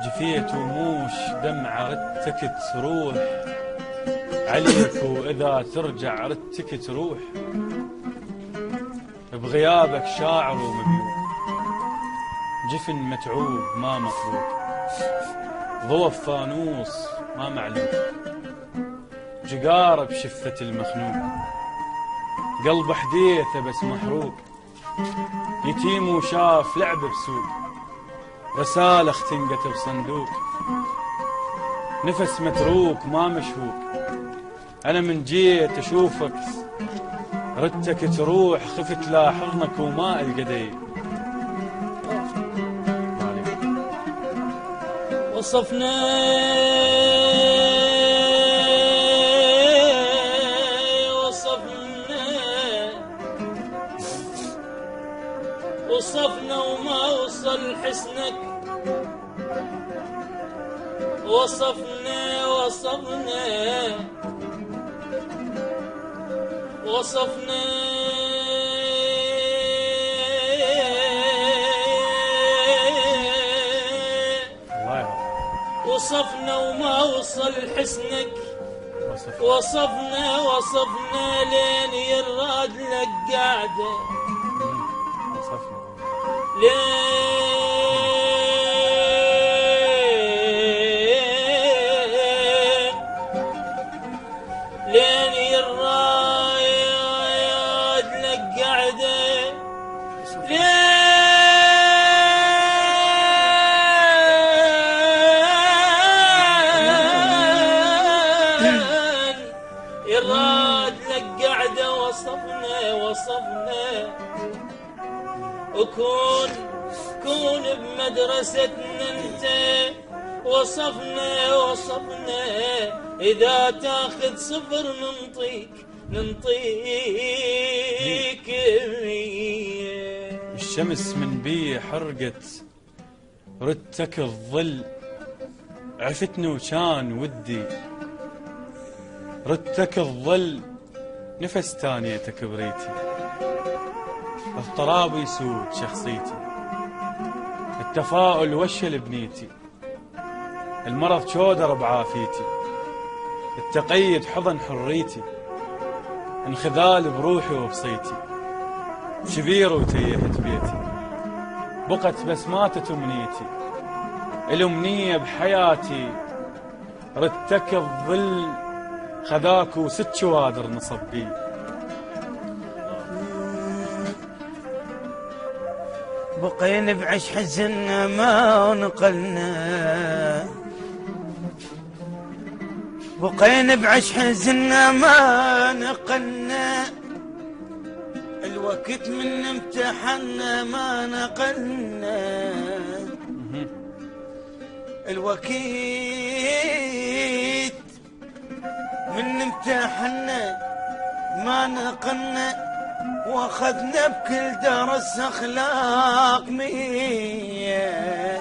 جفيت وموش دمعة ردتك تروح عليك، وإذا ترجع ردتك تروح بغيابك شاعر ومبيوح، جفن متعوب ما مطلوب، ضوى فانوس ما معلوم، جقار بشفة المخنوق، قلب حديثه بس محروق، يتيم وشاف لعب بسوق، رسالة اختنقت بصندوق، نفس متروك ما مشهوق، أنا من جيت أشوفك ردتك تروح، خفت لا حضنك وما القدي. وصفنا وما وصل حسنك، وصفنا وما وصل حسنك، وصفنا لين يراد لك قاعده، لين يراد لك قاعده، يراد لك قاعده. وصفنا وكون بمدرستنا انت، وصفنا اذا تاخذ صفر ننطيك الشمس من بي حرقت ردتك الظل، عفتني وكان ودي ردتك الظل، نفس تانيتك بريتي، اضطراب يسود شخصيتي، التفاؤل وشل بنيتي، المرض شودر بعافيتي، التقيد حضن حريتي، انخذال بروحي وبصيتي، شبير وتيهت بيتي، بقت بس ماتت امنيتي، الامنية بحياتي ردتك الظل، خذاك وست شوادر نصب بي. بقينا بعش حزننا ما نقلنا، بقينا بعش حزننا ما نقلنا، الوقت من امتحنا ما نقلنا، الوقت من امتحنا ما نقلنا، واخذنا بكل درس اخلاق مية،